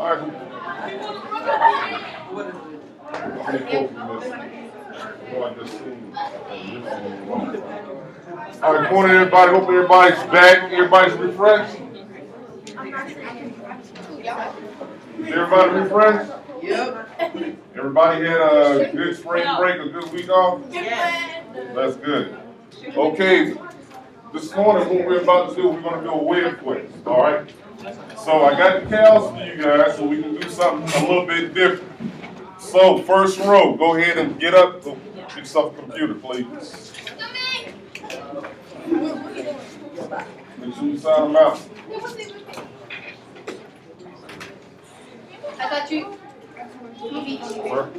All right. All right, good morning, everybody. Hope everybody's back. Everybody's refreshed. Is everybody refreshed? Yep. Everybody had a good spring break, a good week off? Yes. That's good. Okay, this morning what we're about to do, we're going to do a Webquest, all right? So I got the cows for you guys so we can do something a little bit different. So first row, go ahead and get up. Go get yourself a computer, please. Make sure you sign them out. I got you. Sir?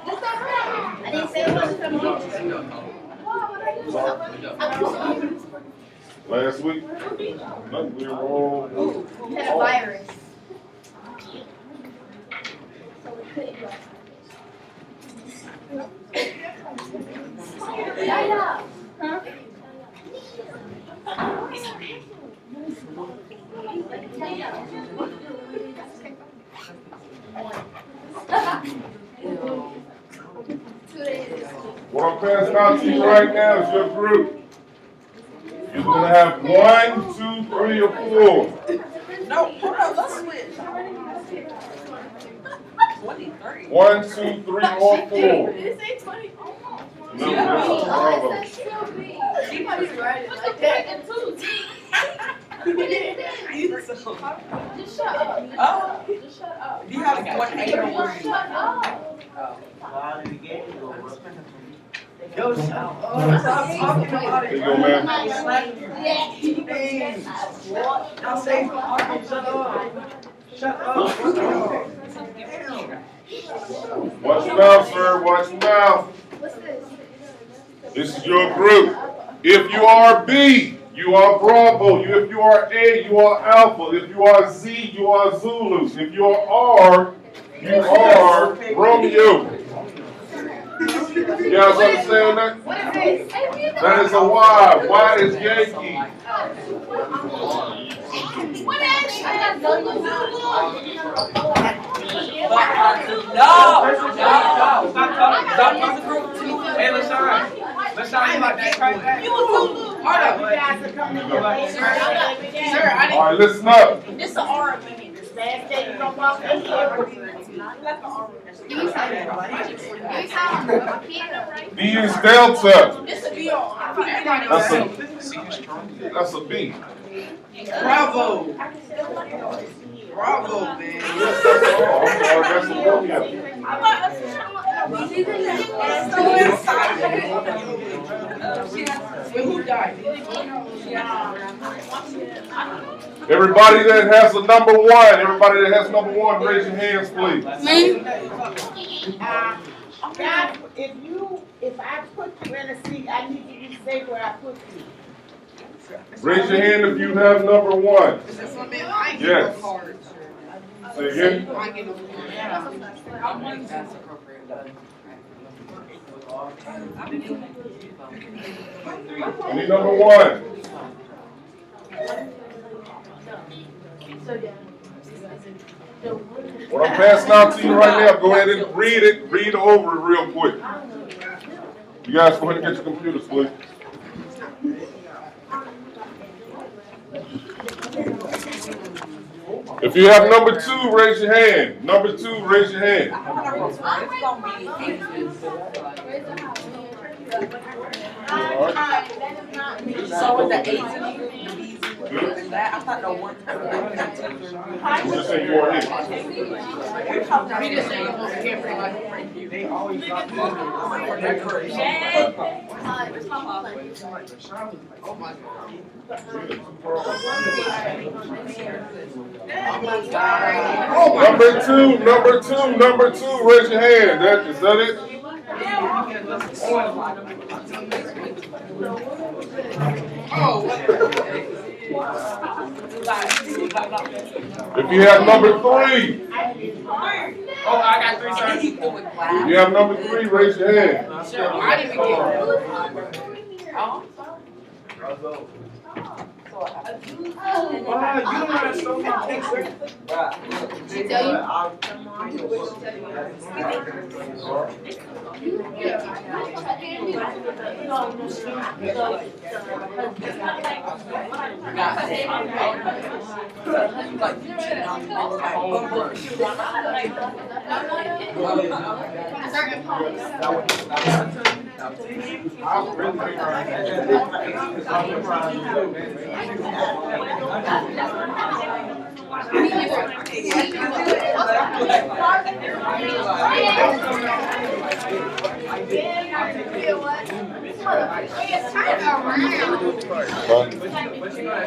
I didn't say it wasn't Last week? Nothing, we were all... You had a virus. So we couldn't go. Huh? What I'm passing out to you right now is your group. You're going to have 1, 2, 3, or 4. No, hold on, let's switch. 23. 1, 2, 3, or 4. Did it say 20? No, that's Bravo. She might be right like that. Just shut up. Oh, Just shut up. you have 28 or Just shut up. Yo, stop talking about Here it. you go, man. Y'all say shut up. Shut up. Watch your mouth, sir. Watch your mouth. What's this? This is your group. If you are B, you are Bravo. If you are A, you are Alpha. If you are Z, you are Zulu. If you are R, you are Romeo. You guys understand that? What is this? That is a Y. Y is Yankee. What is? I got Zulu. Hey, let's shine. Let's shine like that right back. You was Zulu. Hold up. You guys are coming in late. Sir, I didn't. All right, listen up. This is an aura minute. This last day you don't walk in here. B is Delta. This is B on. That's a B. Bravo. Bravo, man. Oh, I'm sorry, that's a Romeo. Who died? Everybody that has a number 1, everybody that has number 1, raise your hands, please. God, if I put you in a seat, I need you to say where I put you. Raise your hand if you have number 1. Yes. Say again. I need number 1. What I'm passing out to you right now, go ahead and read it. Read over it real quick. You guys go ahead and get your computers, please. If you have number 2, raise your hand. Number 2, raise your hand. So is the 8 is that? I thought the 1. You just say you are here. We just say over here pretty much. They always got decoration. Oh my God. Number two, raise your hand. Is that it? If you have number 3. Oh, I got 3, sir. If you have number 3, raise your hand. Sure, I didn't even get Wow, you don't have so many things. She tell you?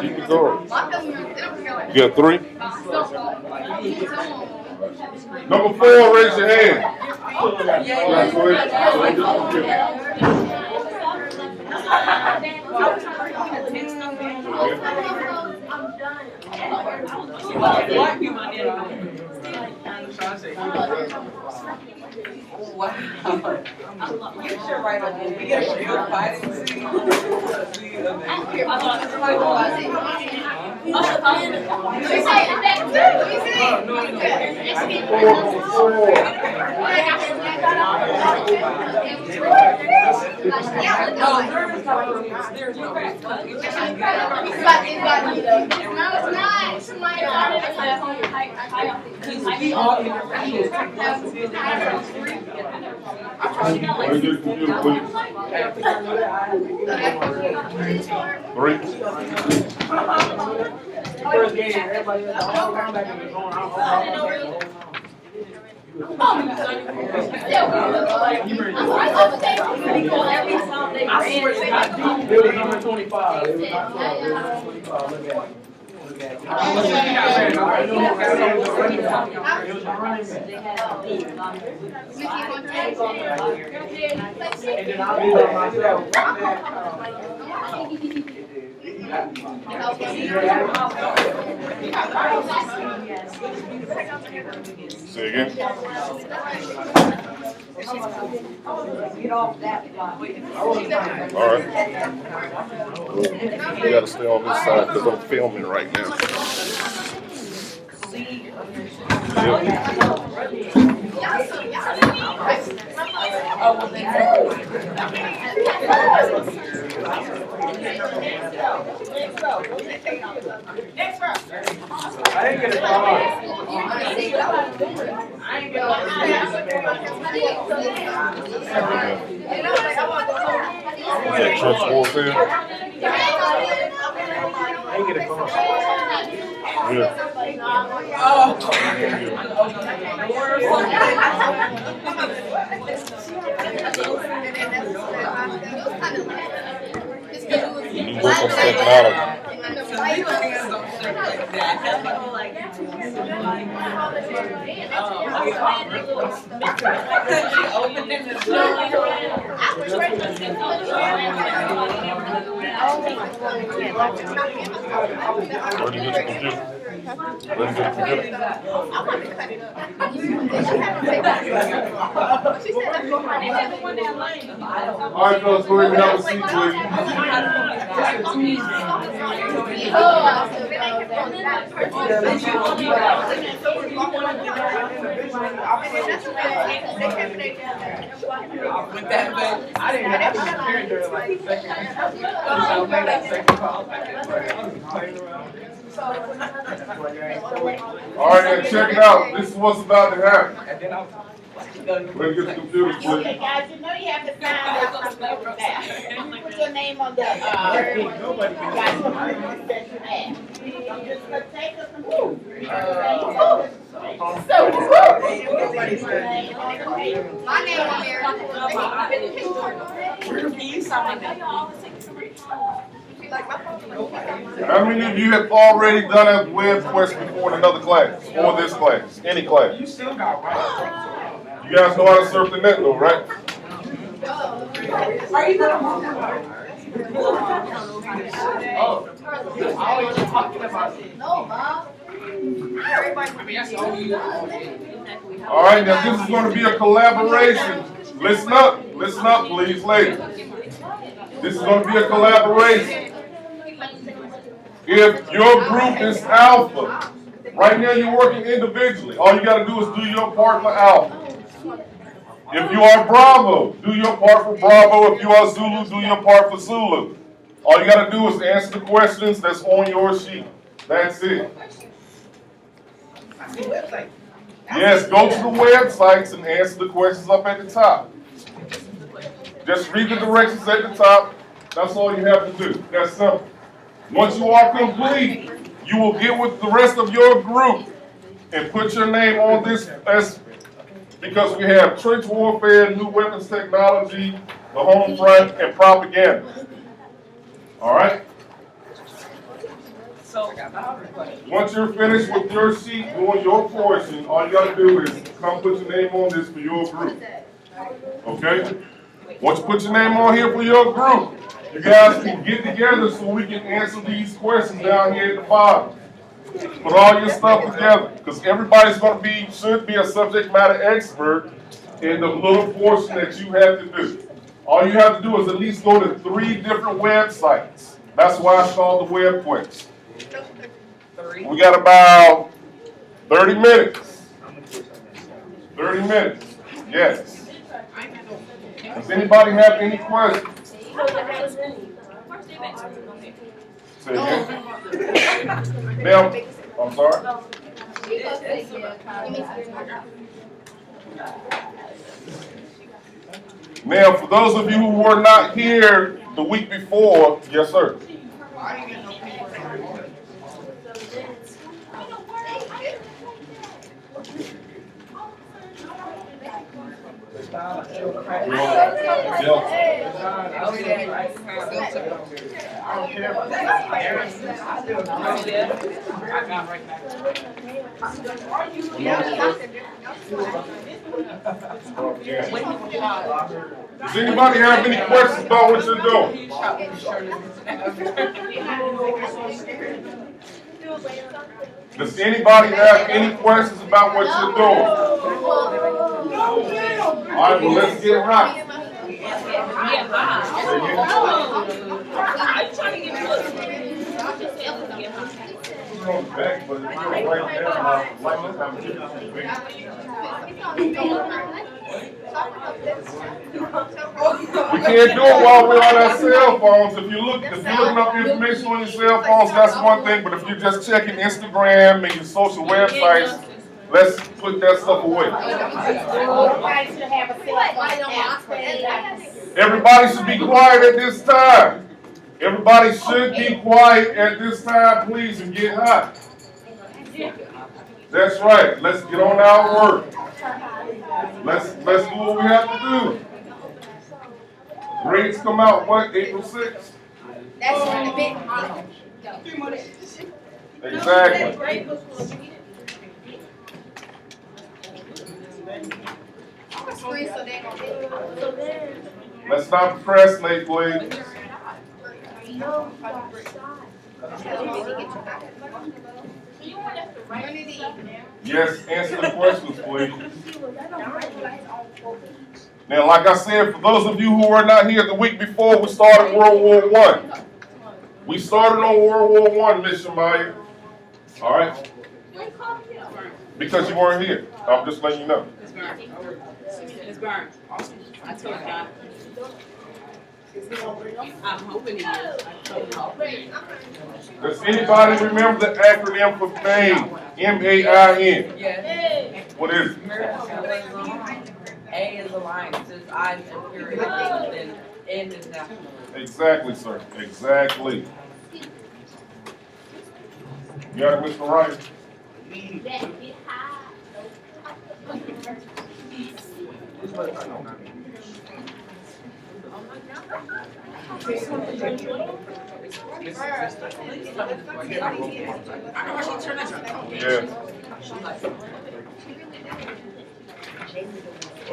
Keep it going. You got 3? Number 4, raise your hand. Wow. You should write on it. You should fight and see. Where's your computer, please? 3. First game, everybody else, I'm back in the zone. I swear to God, it was number 25. It was not 12. It was number 25. Look at it. Look at it. It was a running back. And then I'll be by myself. Say again. All right. You gotta stay on this side because I'm filming right now. I didn't get a call. Is that Trent's Wars there? I didn't get a call. Yeah. You work on technology. Where did you get your computer? Where did you get your computer? All right, fellas, go ahead and have a seat, please. I didn't have to hear during like the second. I made that second call. All right, then check it out. This is what's about to happen. And then I was Let's get the computers, Okay, please. guys, you know you have to sign up something over that. Put your name on the, guys, that you have. I'm just gonna take a computer. My name on there. How many of you have already done a Webquest before in another class, or this class, any class? You still got right. You guys know how to surf the net though, right? Are you gonna? I was talking about it. No, Bob. All right, now this is going to be a collaboration. Listen up, please, ladies. This is going to be a collaboration. If your group is alpha, Right now you're working individually. All you gotta do is do your part for Alpha. If you are Bravo, do your part for Bravo. If you are Zulu, do your part for Zulu. All you gotta do is answer the questions that's on your sheet. That's it. I see website. Yes, go to the websites and answer the questions up at the top. Just read the directions at the top. That's all you have to do. That's simple. Once you are complete, you will get with the rest of your group and put your name on this as because we have trench warfare, new weapons technology, the home front, and propaganda. All right? So, Once you're finished with your sheet doing your portion, all you gotta do is come put your name on this for your group. Okay? Once you put your name on here for your group, you guys can get together so we can answer these questions down here at the bottom. Put all your stuff together, because everybody's should be a subject matter expert in the little portion that you have to do. All you have to do is at least go to 3 different websites. That's why it's called the Webquest. We got about 30 minutes. 30 minutes. Yes. Does anybody have any questions? Say again. Ma'am, I'm sorry. Now, for those of you who were not here the week before, yes, sir. Does anybody have any questions about what you're doing? Does anybody have any questions about what you're doing? All right, well, let's get hot. We can't do it while we're on our cell phones. If you're looking up information on your cell phones, that's one thing. But if you're just checking Instagram and your social websites, let's put that stuff away. Everybody should be quiet at this time. Everybody should be quiet at this time, please, and get hot. That's right. Let's get on our work. Let's do what we have to do. Grades come out what, April 6th? That's a bit. Exactly. Let's not procrastinate, please. Yes, answer the questions, please. Now, like I said, for those of you who were not here the week before, we started World War I. We started on World War I, Miss Shamaya. All right? Because you weren't here. I'm just letting you know. It's burned. I told God. I'm hoping he is. I told him. Does anybody remember the acronym for MAIN? M-A-I-N. Yes. What is it? A is alliances, I is imperial, and N is national. Exactly, sir. Exactly. You got it, Mr. Wright? Yeah.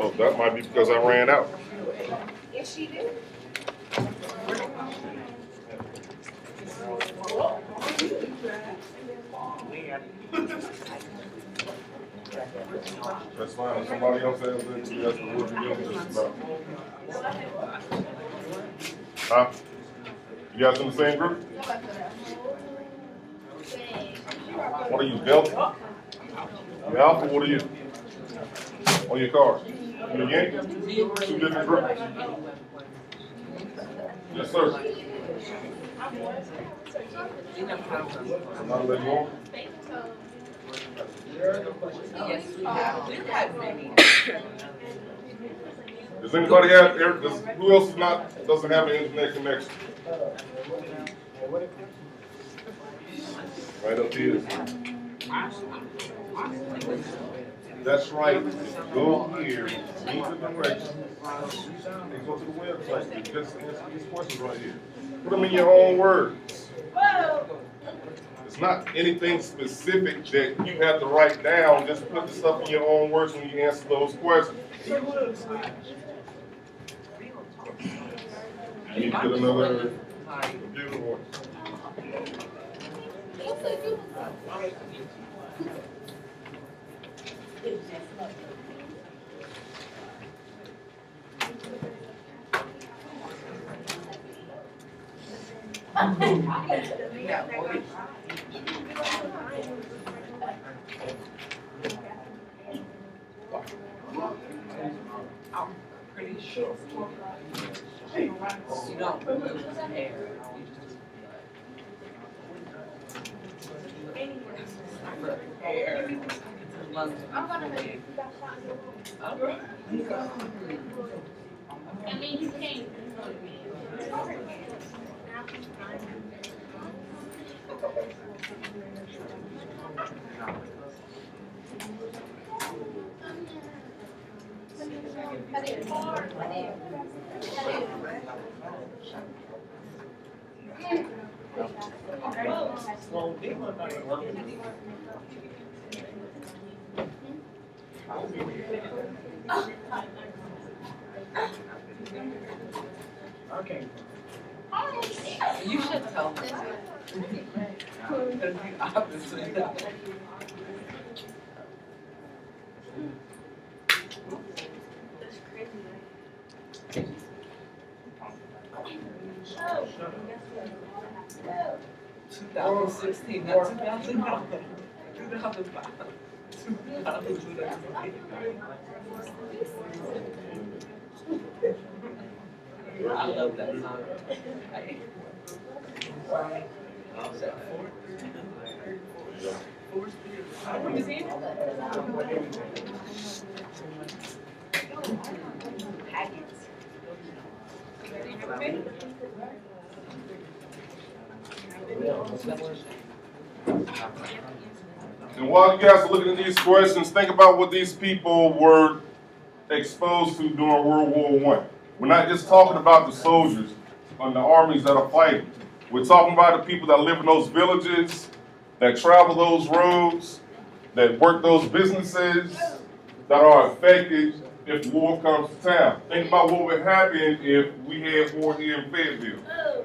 Oh, that might be because I ran out. Yes, she did. That's fine. If somebody else has it, that's what we're doing just about. Huh? You guys in the same group? What are you, Delta? You Alpha, what are you? On your card? You a Yankee? 2 different groups? Yes, sir. I'm not letting you on. Does anybody have, who else doesn't have an internet connection? Right up here. That's right. Go here, read the directions, and go to the website. And just answer these questions right here. Put them in your own words. It's not anything specific that you have to write down. Just put the stuff in your own words when you answer those questions. You need to get another computer or I'm pretty sure. You don't remove his hair. Hair. I mean, you can't. Okay. You should tell me. Obviously. Oh. 2016, not 2009. 2005. 2008. I love that song. And while you guys are looking at these questions, think about what these people were exposed to during World War I. We're not just talking about the soldiers and the armies that are fighting. We're talking about the people that live in those villages, that travel those roads, that work those businesses, that are affected if war comes to town. Think about what would happen if we had war here in Fayetteville.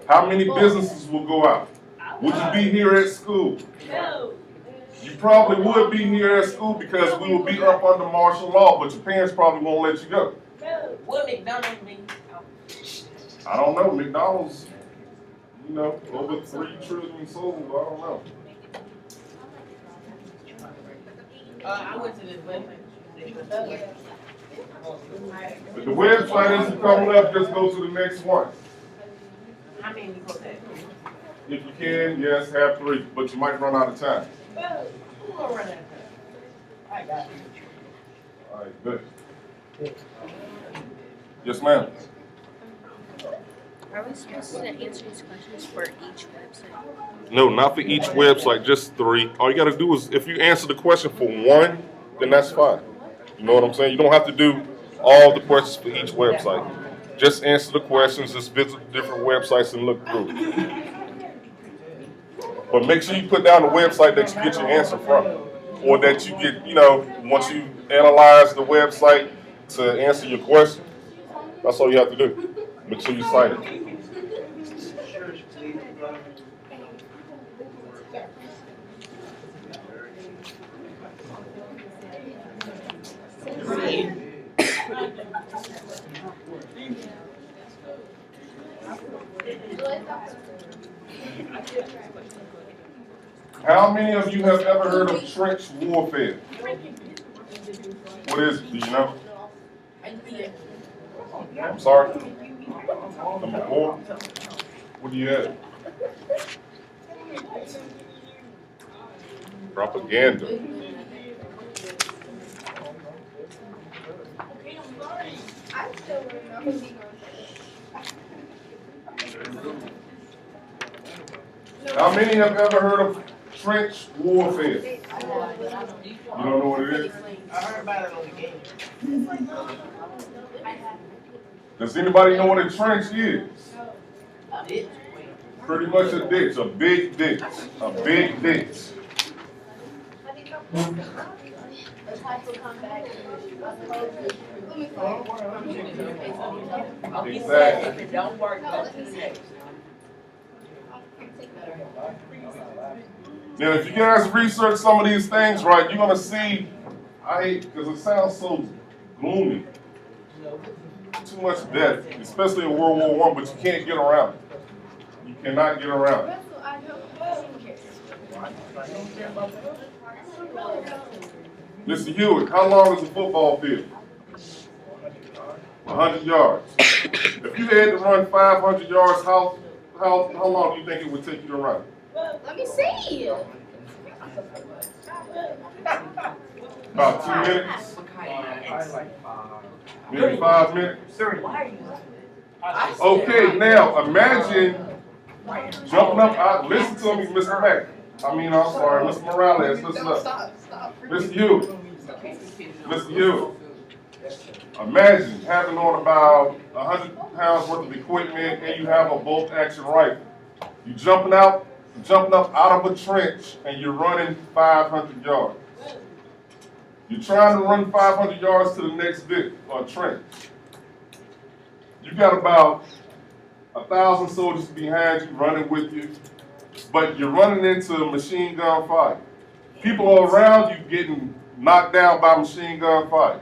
How many businesses will go out? Would you be here at school? No. You probably would be here at school because we would be up under martial law, but your parents probably won't let you go. What McDonald's mean? I don't know. McDonald's, you know, over 3 trillion sold. I don't know. I went to this website. If the website isn't coming up, just go to the next one. How many you go there? If you can, yes, have 3, but you might run out of time. Who gonna run that? I got you. All right, good. Yes, ma'am. Are we supposed to answer these questions for each website? No, not for each website, just 3. All you got to do is, if you answer the question for one, then that's fine. You know what I'm saying? You don't have to do all the questions for each website. Just answer the questions, just visit different websites and look through it. But make sure you put down the website that you get your answer from. Or that you get, you know, once you analyze the website to answer your question. That's all you have to do. Make sure you cite it. How many of you have ever heard of trench warfare? What is it? Do you know? I'm sorry? Number 4? What do you have? Propaganda. How many have ever heard of trench warfare? You don't know what it is? I heard about it on the game. Does anybody know what a trench is? Pretty much a ditch, a big ditch, a big ditch. Exactly. Now, if you guys research some of these things, right, you're gonna see. I hate because it sounds so gloomy. Too much death, especially in World War I, but you can't get around it. You cannot get around it. Mr. Hewitt, how long is a football field? 100 yards. If you had to run 500 yards, how long do you think it would take you to run? Let me see. About 2 minutes? Maybe 5 minutes? Okay, now imagine jumping up. Listen to me, Mr. Mack. I'm sorry, Mr. Morales. Listen up. Mr. Hewitt. Mr. Hewitt. Imagine having on about 100 pounds worth of equipment and you have a bolt action rifle. You jumping up out of a trench and you're running 500 yards. You're trying to run 500 yards to the next trench. You got about 1,000 soldiers behind you running with you, but you're running into machine gun fire. People around you getting knocked down by machine gun fire.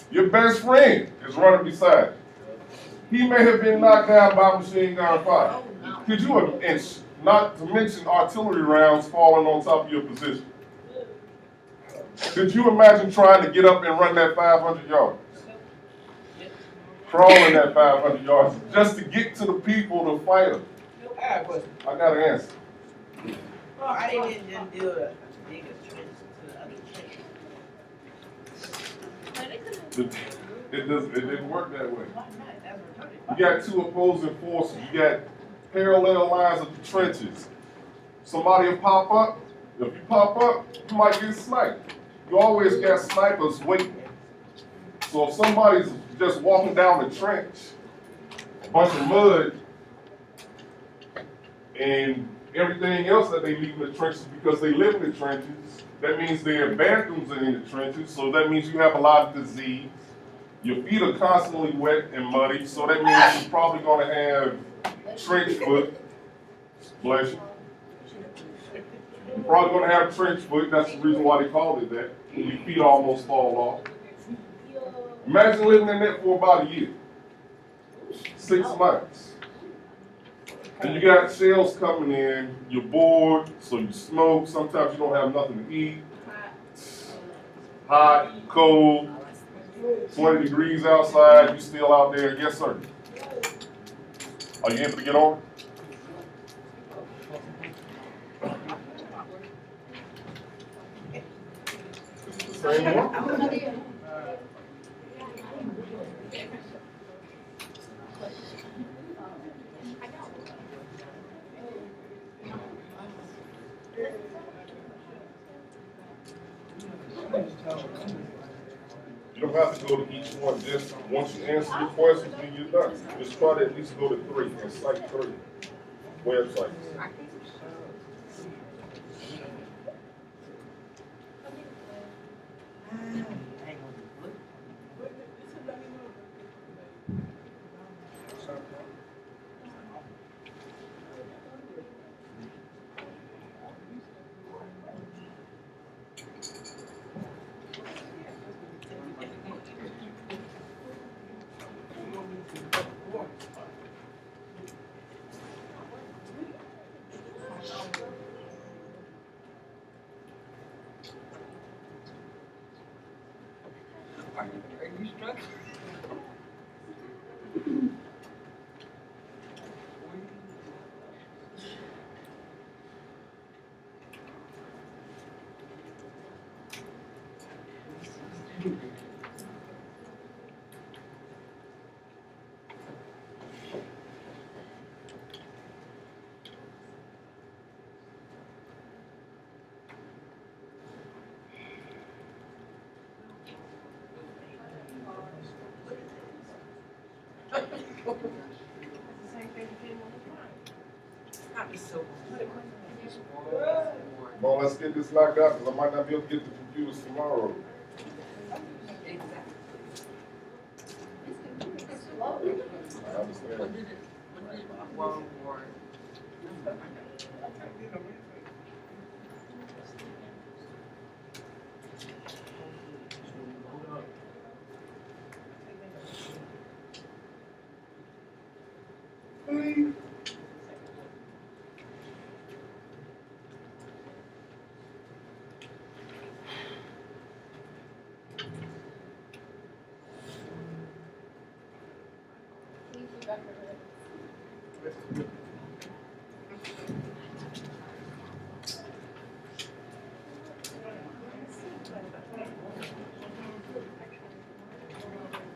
Your best friend is running beside you. He may have been knocked down by machine gun fire. Could you, and not to mention artillery rounds falling on top of your position. Could you imagine trying to get up and run that 500 yards? Crawling that 500 yards just to get to the people to fight them? I got an answer. Well, I didn't just do a bigger trench to the other trench. It didn't work that way. You got two opposing forces. You got parallel lines of the trenches. Somebody will pop up. If you pop up, you might get sniped. You always got snipers waiting. So if somebody's just walking down the trench, a bunch of mud, and everything else that they leave in the trenches because they live in the trenches, that means their bathrooms are in the trenches, so that means you have a lot of disease. Your feet are constantly wet and muddy, so that means you're probably going to have trench foot. Bless you. You're probably going to have trench foot. That's the reason why they called it that. Your feet almost fall off. Imagine living in that for about a year. 6 months. And you got shells coming in, you're bored, so you smoke. Sometimes you don't have nothing to eat. Hot, cold, 20 degrees outside, you still out there. Yes, sir. Are you able to get on? Same one? You don't have to go to each one. Just once you answer the questions, then you're done. Just try to at least go to 3 and cite 3 websites. Are you struggling? Come on, let's get this knocked out, because I might not be able to get the computers tomorrow. I understand.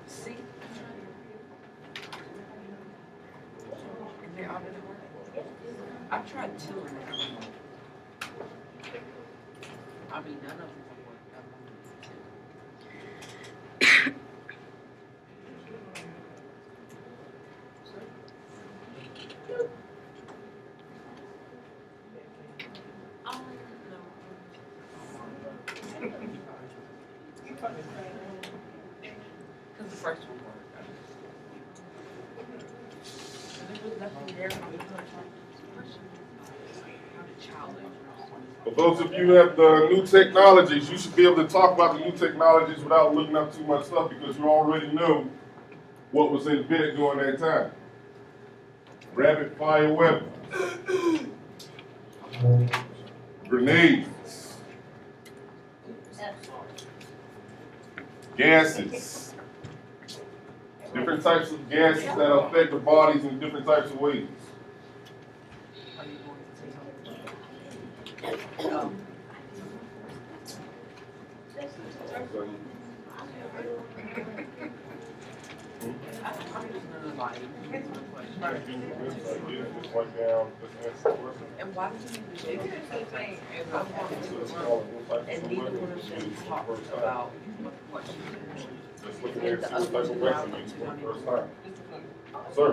See? And they're all gonna work. I've tried two and they haven't worked. I mean, none of them have worked. I've only two. Because the first one worked. There was nothing there. For those of you who have the new technologies, you should be able to talk about the new technologies without looking up too much stuff, because you already know what was invented during that time. Rapid fire weapons, grenades, gases, different types of gases that affect the bodies in different types of ways. Are you going to say something? No. I'm just gonna lie. And why did you do this? And neither one of them talked about what you did. And the other two now that you don't even work. Sir.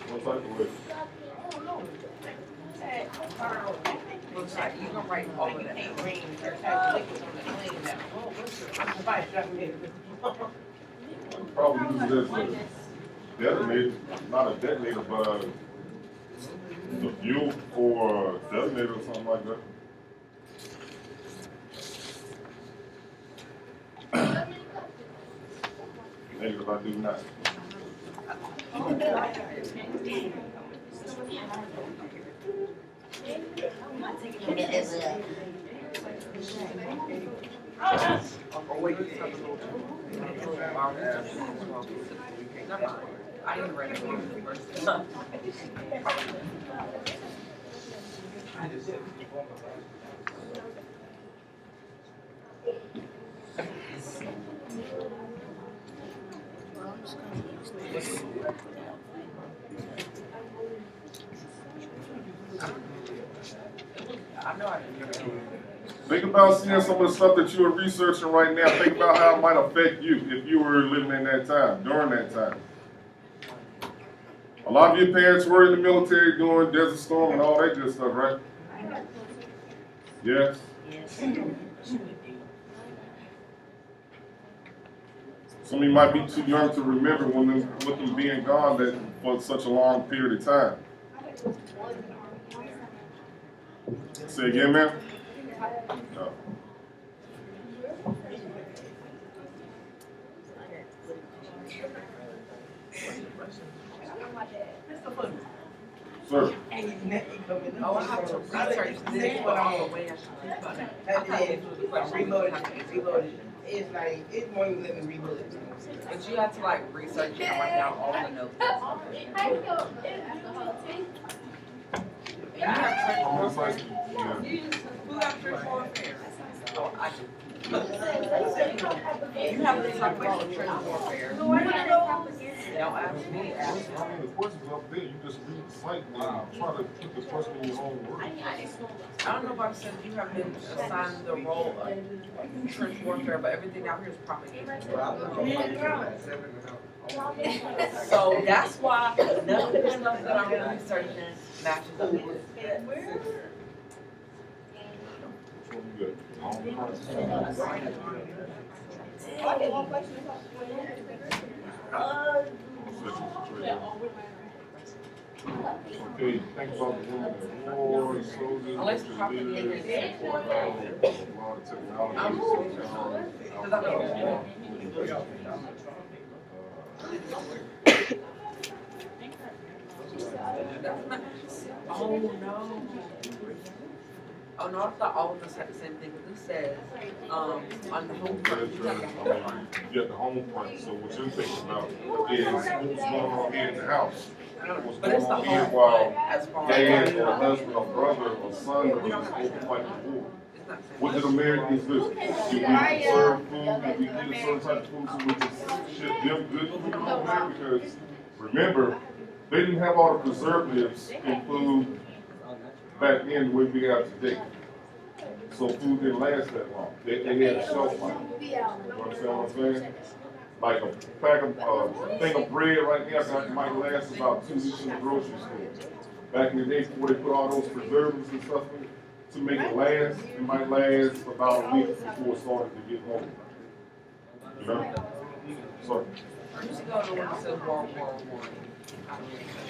What type of way? Looks like you can write all of that. Probably use it as a detonator, not a detonator, but the fuel for a detonator or something like that. Negative, I do not. Oh, wait, you have a little Never mind. I didn't write it the first time. Well, I'm just gonna use this. I know I didn't. Think about seeing some of the stuff that you are researching right now. Think about how it might affect you if you were living in that time, during that time. A lot of your parents were in the military during Desert Storm and all that good stuff, right? Yes? Yes. Some of you might be too young to remember with them being gone that for such a long period of time. Say again, ma'am? No. Mr. Flemming. Sir. Oh, I have to research this one all the way. I should think about it. Reloaded. It's like, it won't even let me reload it. But you have to like research it and write down all the notes. And you have trench I'm just warfare. like, yeah. Who have trench warfare? Oh, I do. You have to talk about trench warfare. Don't ask me, ask I mean, the question's up there, you just read the site and try to put the question in your own words. I don't know if I said you have been assigned the role of trench warfare, but everything down here is propaganda. So that's why none of the stuff that I'm researching matches up with it. Which one you Okay, think about the women at war, soldiers, Unless leaders, propaganda is a lot of Oh no. Oh no, I thought all of us had the same thing, but this says, on the home front, you have the home front. You got the home front, so what you're thinking about is what's going on here in the house. What's But going it's the on here home while front as far dad as. or husband or brother or son is over fighting the war. It's not saying. What did Americans do? Did we serve food? Did we eat a certain type of food so we could ship them good food over there? Because remember, they didn't have all the preservatives in food back then the way we have today. So food didn't last that long. They had a shelf life. You understand what I'm saying? Like a pack of thing of bread right now that might last about 2 weeks in the grocery store. Back in the day before they put all those preservatives and stuff in it, to make it last, it might last about a week before it started to get home. You know? So, I used to go to one that says World War I.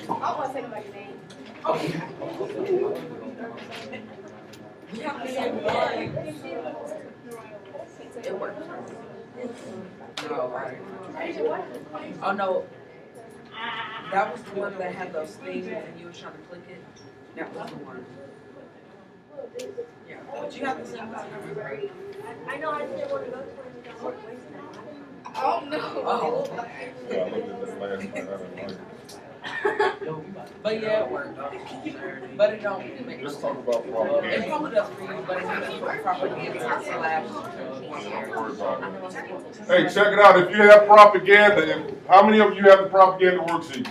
I want to say about your name. We have the same one. It works. Oh, right. Oh no. That was the one that had those things and you were trying to click it. That was the one. Yeah. But you have the same one. I know I didn't want to go to it. Oh no. Oh. yeah, I looked at that last night. I didn't like it. But yeah, it worked. But it don't make Let's sense. talk about It propaganda. probably does for you, but it makes for propaganda slash. Don't worry about it. Hey, check it out. If you have propaganda, how many of you have the propaganda worksheet?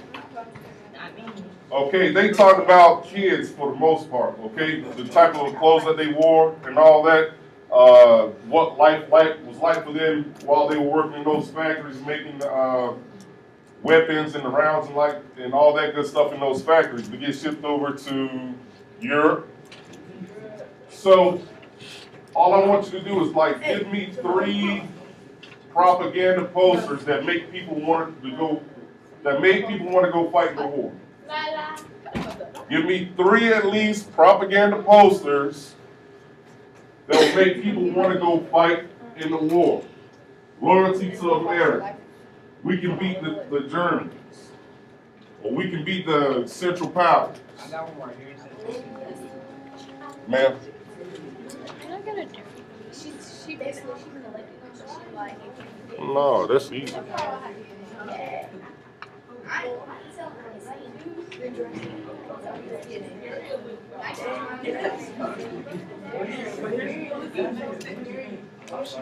Okay, they talk about kids for the most part, okay? The type of clothes that they wore and all that. What life was like for them while they were working in those factories making weapons and the rounds and all that good stuff in those factories to get shipped over to Europe. So all I want you to do is like give me 3 propaganda posters that make people want to go fight in the war. Give me 3 at least propaganda posters that will make people want to go fight in the war. Loyalty to America. We can beat the Germans. Or we can beat the Central Powers. I got one right here. Ma'am? Can I get a different? She basically she's an elected, so she like. No, that's easy.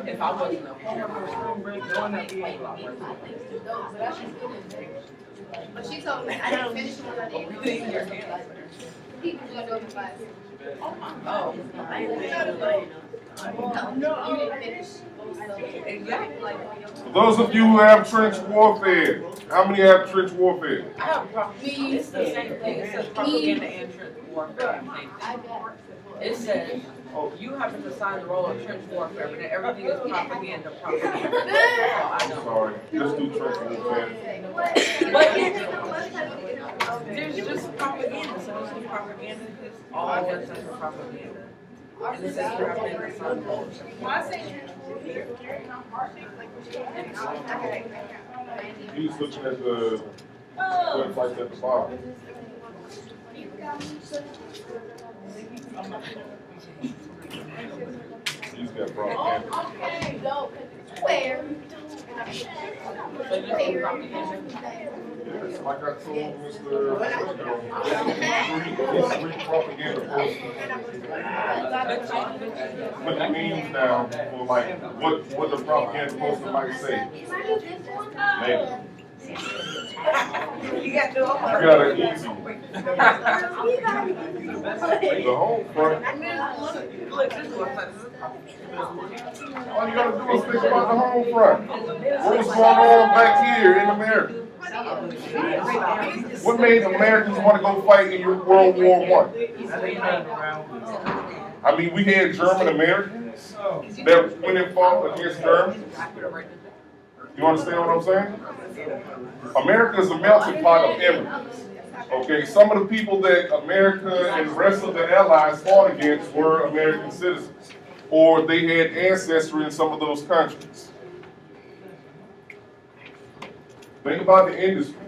If I wasn't up here, I But she told me I didn't finish what I did. Everything your hands. People gonna go to class. Oh, I didn't finish. No, you didn't finish. exactly. For those of you who have trench warfare, how many have trench warfare? I have a problem. It's the same thing. It says propaganda and trench warfare. It says you have to assign the role of trench warfare, but then everything is propaganda. So I know. Sorry, let's do trench warfare. But there's just propaganda. So there's no propaganda because all that's under propaganda. And it says you have to assign the role of trench warfare. He's looking at the website at the bottom. He's got propaganda. Where? So this is propaganda. Yes, like I told Mr. It's free propaganda posters. Put the memes down for like what the propaganda poster might say. Later. You got to do You got an easy one. The home front. All you gotta do is think about the home front. What was going on back here in America? What made Americans want to go fight in World War I? I mean, we had German Americans that went and fought against Germans. You understand what I'm saying? America is a melting pot of immigrants. Okay, some of the people that America and the rest of the allies fought against were American citizens, or they had ancestry in some of those countries. Think about the industry.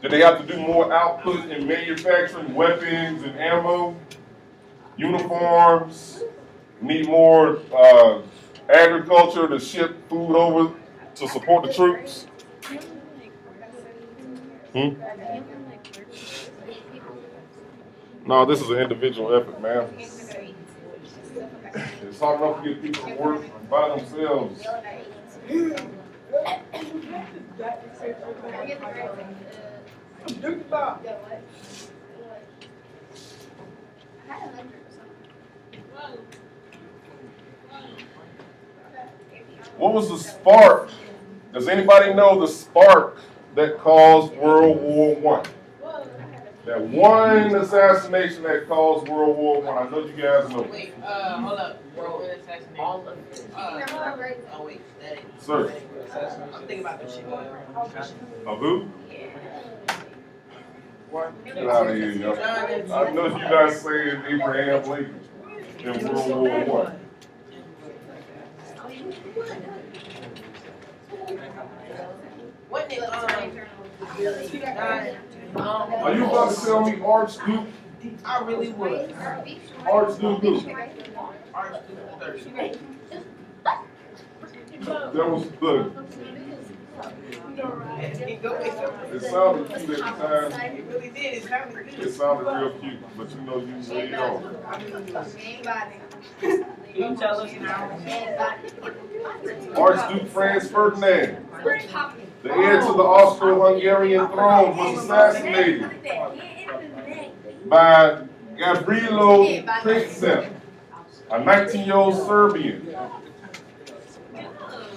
Did they have to do more output in manufacturing weapons and ammo, uniforms, need more agriculture to ship food over to support the troops? No, this is an individual effort, man. It's hard enough to get people to work by themselves. What was the spark? Does anybody know the spark that caused World War I? That one assassination that caused World War I. I know you guys know. Wait, hold up. World assassination. All of it. Oh wait, that ain't. Sir. I'm thinking about the shit. Of who? Get out of here, yo. I know you guys saying Abraham Lincoln in World War I. Wasn't it, Are you about to tell me Archduke? I really would. Archduke who? Archduke the 30. That was good. It sounded cute at the time. It really did. It sounded good. It sounded real cute, but you know you way off. Can you tell us now? Archduke Franz Ferdinand, the heir to the Austro-Hungarian throne, was assassinated by Gavrilo Princip, a 19-year-old Serbian.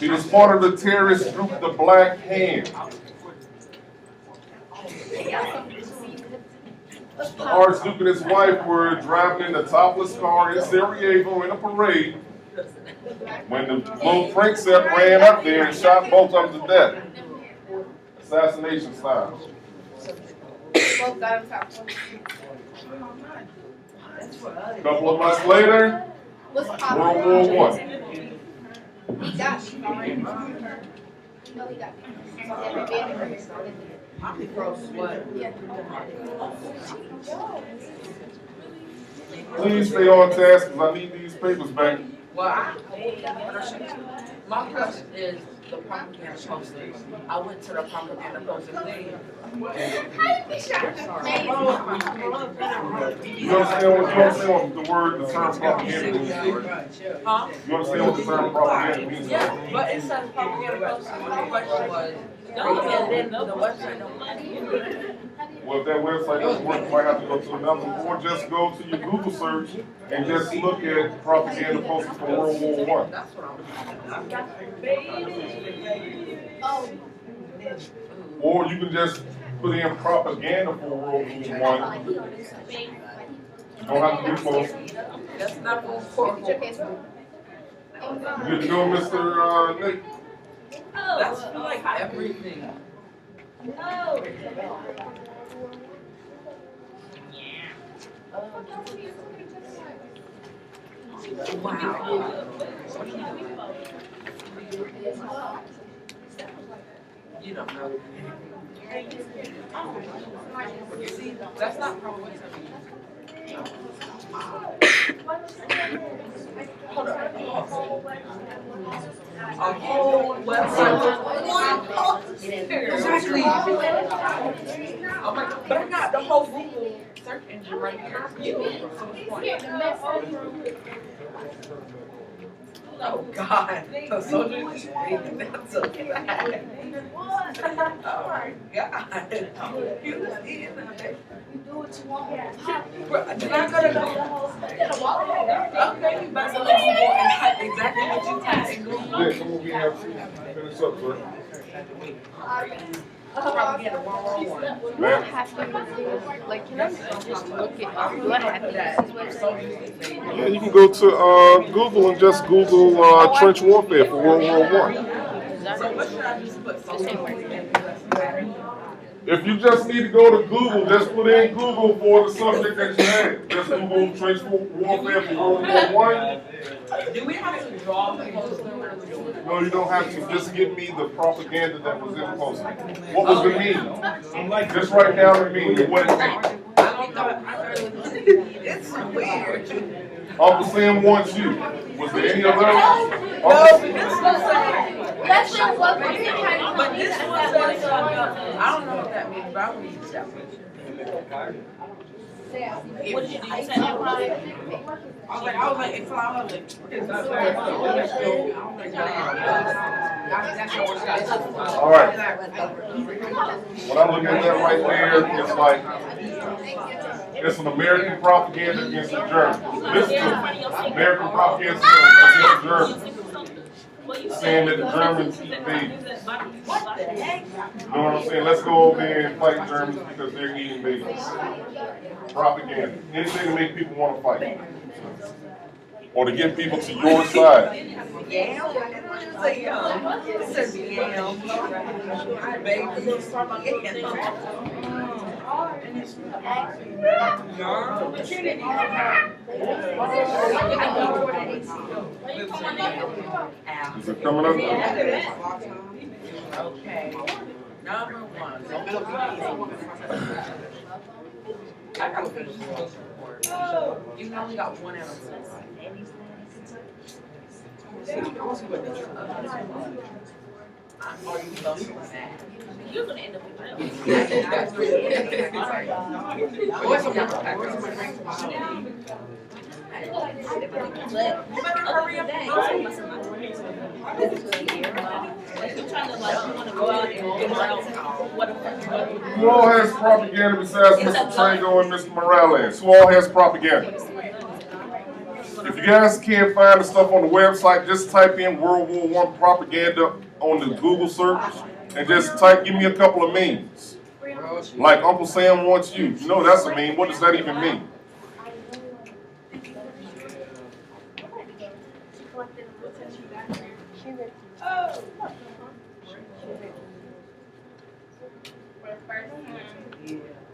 He was part of the terrorist group, the Black Hand. The Archduke and his wife were driving in the topless car in Sarajevo in a parade when the little Princip ran up there and shot both of them to death. Assassination style. A couple of months later, World War I. He got me already. No, he got me. I'm gross. What? Please stay on task because I need these papers back. Well, my question is the propaganda posters. I went to the propaganda poster thing. You understand what the word, the term propaganda means? Huh? You understand what the term propaganda means? Yeah, but it says propaganda posters. My question was, and then the website don't. Well, if that website doesn't work, you might have to go to another one, or just go to your Google search and just look at propaganda posters for World War I. That's what I'm. Or you can just put in propaganda for World War I. You don't have to do both. That's not for. You can go, Mr. Nick. That's for like everything. Wow. You don't know. See, that's not probably. Hold up. A whole website. Exactly. I'm like, but I got the whole Google search engine right here. Oh God, the soldier is breathing. That's so sad. Oh my God. You was eating that. You do what you want. Did I go to Google? Okay, you better go to Google and type exactly what you typed in Google. Yeah, come over here and finish up, sir. Propaganda 111. Ma'am? Like, can I just look it up? What happened? Yeah, you can go to Google and just Google trench warfare for World War I. So what should I just put? If you just need to go to Google, just put in Google for the subject that you had. Just Google trench warfare for World War I. Do we have to draw the poster? No, you don't have to. Just give me the propaganda that was in the poster. What was the meme? Just write down the meme. What it means. It's weird. Uncle Sam wants you. Was there any of those? No, but this one said. That's not what we're But this one says, I don't know what that means, but I will use that one. What did you do? You said that one? I was like, it's flower. All right. When I look at that right there, it's like, it's an American propaganda against the Germans. This is American propaganda against the Germans. Saying that the Germans eat babies. You know what I'm saying? Let's go over there and fight Germans because they're eating babies. Propaganda. Anything to make people want to fight. Or to get people to your side. Yam? It said yam. It says yam. Babies. Is it coming up? Okay. Number one. I gotta finish this report. You only got one out of 6. Or you love so bad. You're gonna end up in jail. What's your number? Hurry up and go. Like, you're trying to, like, you wanna go out and get around what Who all has propaganda besides Mr. Trango and Mr. Morales? Who all has propaganda? If you guys can't find the stuff on the website, just type in World War I propaganda on the Google search and just give me a couple of memes. Like Uncle Sam wants you. You know that's a meme. What does that even mean?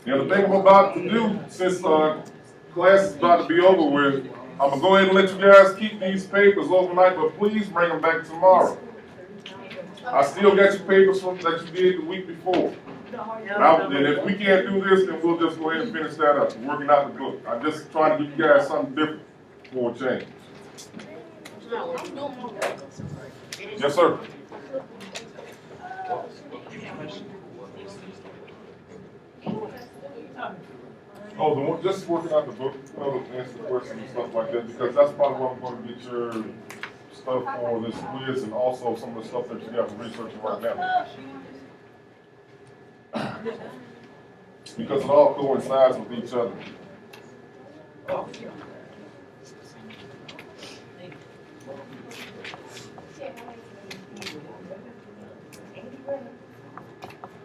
Yeah, the thing I'm about to do, since class is about to be over with, I'm going to go ahead and let you guys keep these papers overnight, but please bring them back tomorrow. I still got your papers that you did the week before. And if we can't do this, then we'll just go ahead and finish that up, working out the book. I'm just trying to give you guys something different for a change. Yes, sir. Oh, the one, just working out the book, answer questions and stuff like that, because that's probably where I'm going to get your stuff for this quiz and also some of the stuff that you got for researching right now. Because it all coincides with each other.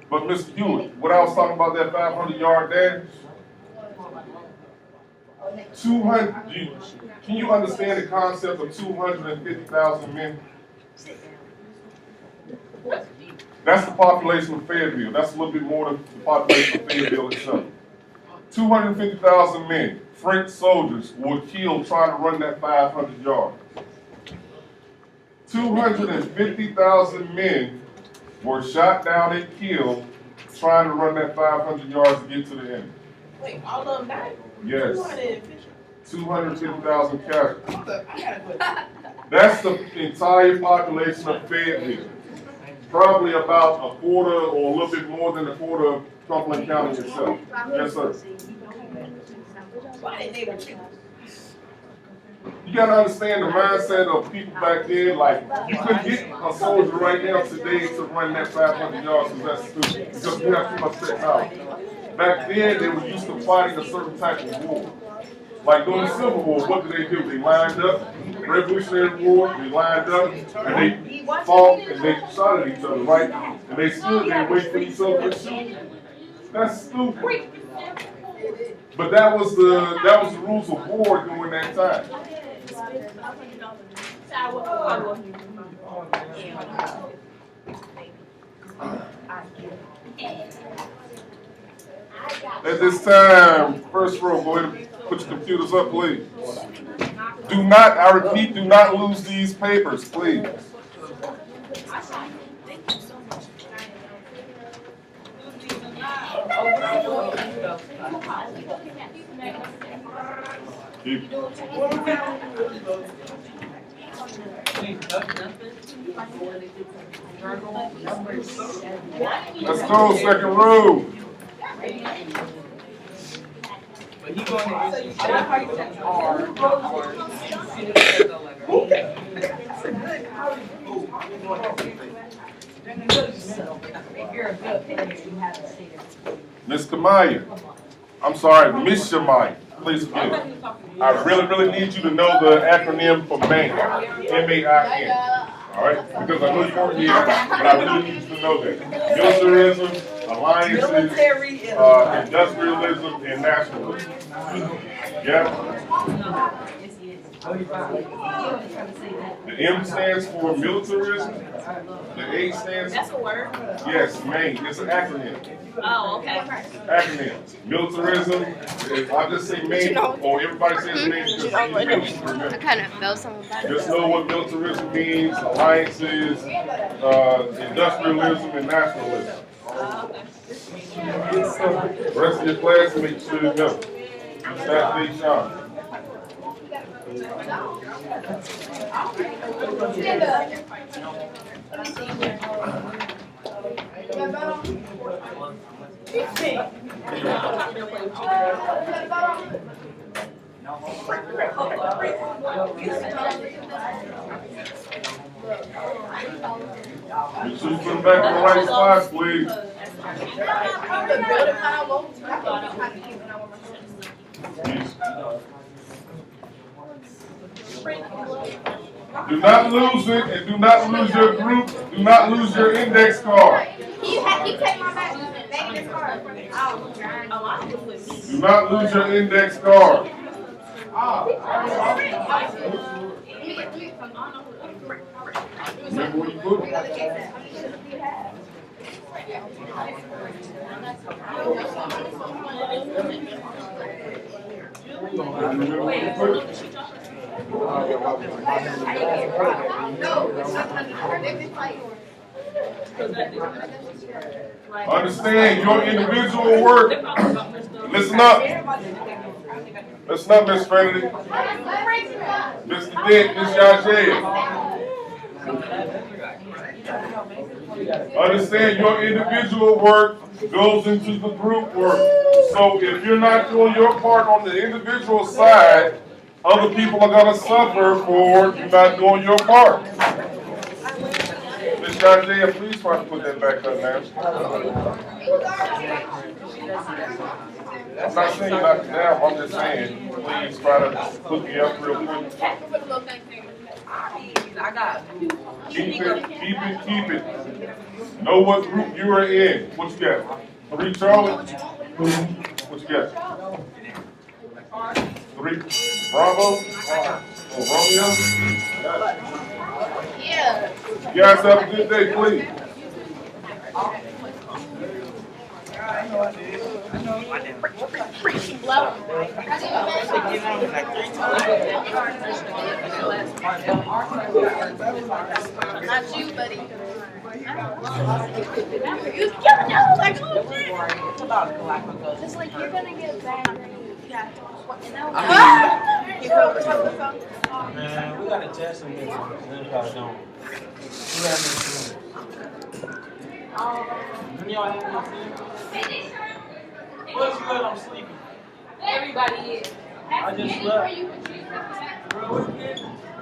But Mr. Hewitt, what I was talking about that 500-yard dash, 200. Can you understand the concept of 250,000 men? That's the population of Fayetteville. That's a little bit more than the population of Fayetteville itself. 250,000 men, French soldiers, were killed trying to run that 500 yards. 250,000 men were shot down and killed trying to run that 500 yards to get to the end. Wait, all of them died? Yes, 250. 250,000 casualties. Hold up, I gotta put. That's the entire population of Fayetteville. Probably about a quarter or a little bit more than a quarter of Cumberland County itself. Yes, sir. Why didn't they retreat? You gotta understand the mindset of people back then. Like, you could get a soldier right now today to run that 500 yards because that's stupid. Because we have too much technology. Back then, they were used to fighting a certain type of war. Like during the Civil War, what did they do? They lined up. Revolutionary War, they lined up and they fought and they shot at each other, right? And they stood there waiting for each other to shoot. That's stupid. But that was the rules of war during that time. At this time, first row, go ahead and put your computers up, please. Do not, I repeat, do not lose these papers, please. Keep. Let's go, second row. But he going to Miss Kamaya, I'm sorry, Miss Shamaya, please forgive me. I really need you to know the acronym for MAIN, M-A-I-N. All right, because I know you weren't here, but I really need you to know that. Militarism, alliances, industrialism, and nationalism. Yeah? The M stands for militarism. The A stands for... That's a word. Yes, MAIN. It's an acronym. Oh, okay. Acronym. Militarism. I'll just say MAIN, or everybody says MAIN because I kind of felt something about it. just know what militarism means, alliances, industrialism, and nationalism. The rest of your classmates should know. Saturday, Sean. Make sure you put them back in the right spots, please. Do not lose it, and do not lose your group. Do not lose your index card. You take my back in this car. Do not lose your index card. Remember where you put it? Remember where you put it? Understand your individual work. Listen up. Listen up, Miss Trinity. Mr. Dick, Miss Yajay. Understand your individual work goes into the group work. So if you're not doing your part on the individual side, other people are going to suffer for you not doing your part. Miss Yajay, please try to put that back up, man. I'm not saying you knock it down, I'm just saying, please try to put me up real quick. I got Keep it. Know what group you are in. What you got? 3 Charlie? What you got? 3 Bravo? Oh, Romeo? Yeah. You guys have a good day, please. Not you, buddy. You never know, like, oh, It was boring. It's about Galapagos. It's like you're gonna get bad. Man, we gotta test some niggas. None y'all don't. Who got any feelings? None y'all have any feelings? What's good? I'm sleeping. Everybody is. I just slept. You can choose. Bro, what's good?